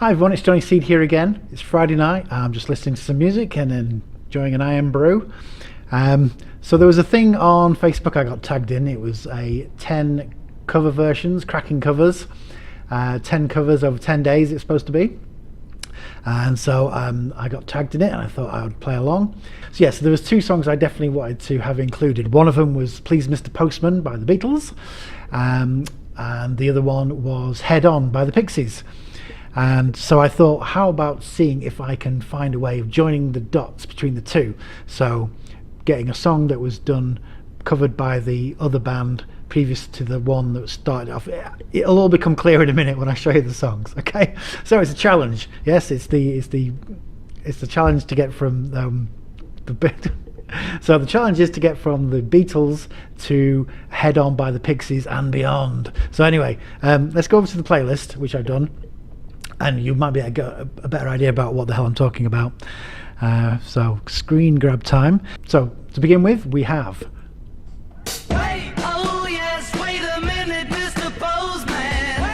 Hi everyone, it's Johnny Seed here again. It's Friday night. I'm just listening to some music and enjoying an IM brew. So there was a thing on Facebook I got tagged in. It was a 10 cover versions, cracking covers, 10 covers over 10 days it's supposed to be. And so I got tagged in it and I thought I would play along. So yes, there was two songs I definitely wanted to have included. One of them was Please Mr. Postman by the Beatles, and the other one was Head On by the Pixies. And so I thought, how about seeing if I can find a way of joining the dots between the two? So getting a song that was done, covered by the other band previous to the one that started off. It'll all become clear in a minute when I show you the songs, okay? So it's a challenge. Yes, it's the challenge to get from the bit. So the challenge is to get from the Beatles to Head On by the Pixies and beyond. So anyway, let's go over to the playlist, which I've done, and you might be able to get a better idea about what the hell I'm talking about. So screen grab time. So to begin with, we have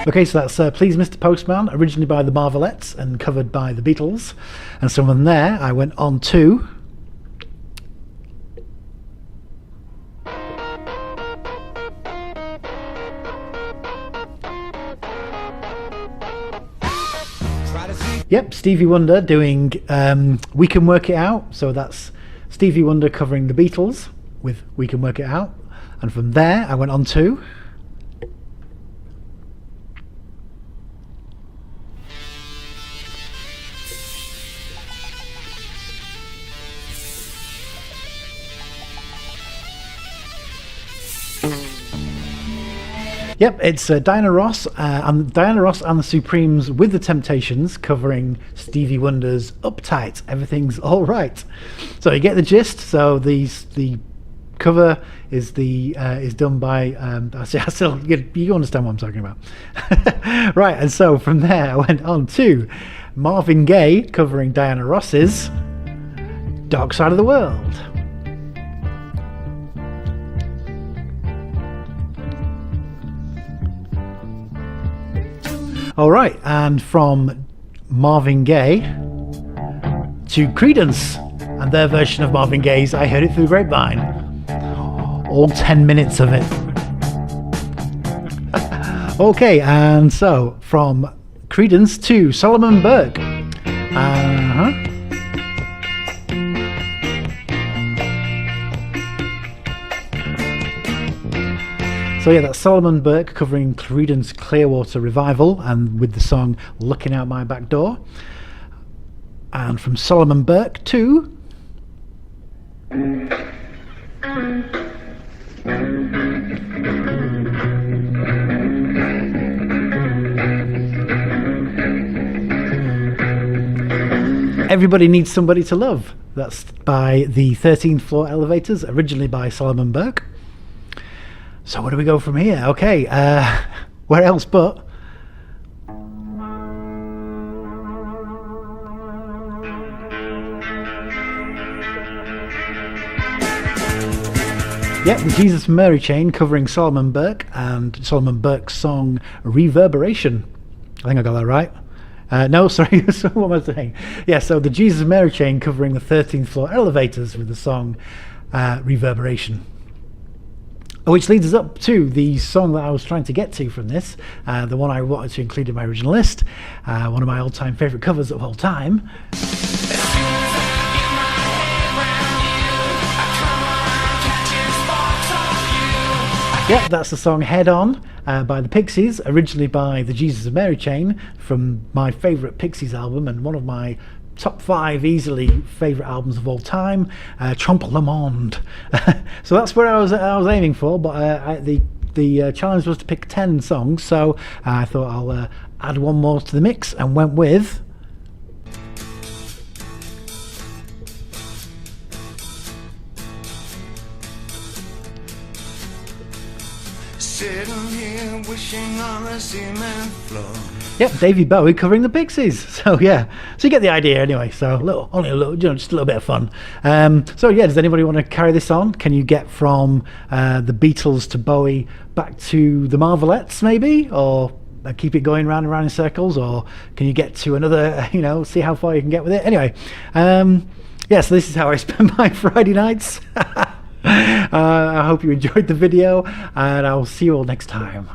okay, so that's Please Mr. Postman, originally by the Marvelettes and covered by the Beatles. And so from there I went on to yep, Stevie Wonder doing We Can Work It Out. So that's Stevie Wonder covering the Beatles with We Can Work It Out. And from there I went on to yep, it's Diana Ross and the Supremes with the Temptations covering Stevie Wonder's Uptight, Everything's All Right. So you get the gist. So the cover is done by you understand what I'm talking about. Right, and so from there I went on to Marvin Gaye covering Diana Ross's Dark Side of the World. All right, and from Marvin Gaye to Creedence and their version of Marvin Gaye's I Heard It Through the Grapevine. All 10 minutes of it. Okay, and so from Creedence to Solomon Burke. So yeah, that's Solomon Burke covering Creedence Clearwater Revival and with the song Looking Out My Back Door. And from Solomon Burke to Everybody Needs Somebody to Love. That's by the 13th Floor Elevators, originally by Solomon Burke. So where do we go from here? Okay, where else but yeah, the Jesus and Mary Chain covering Solomon Burke and Solomon Burke's song Reverberation. I think I got that right. No, sorry, what am I saying? Yeah, so the Jesus and Mary Chain covering the 13th Floor Elevators with the song Reverberation. Which leads us up to the song that I was trying to get to from this, the one I wanted to include in my original list, one of my all-time favourite covers of all time. Yep, that's the song Head On by the Pixies, originally by the Jesus and Mary Chain, from my favourite Pixies album and one of my top 5 easily favourite albums of all time, Trompe Le Monde. So that's where I was aiming for, but the challenge was to pick 10 songs, so I thought I'll add one more to the mix and went with sitting here wishing on a cement floor. Yep, David Bowie covering the Pixies. So yeah, so you get the idea anyway. So only a little, just a little bit of fun. So yeah, does anybody want to carry this on? Can you get from the Beatles to Bowie back to the Marvelettes maybe, or keep it going round and round in circles, or can you get to another, see how far you can get with it? Anyway, yeah, so this is how I spend my Friday nights. I hope you enjoyed the video, and I'll see you all next time.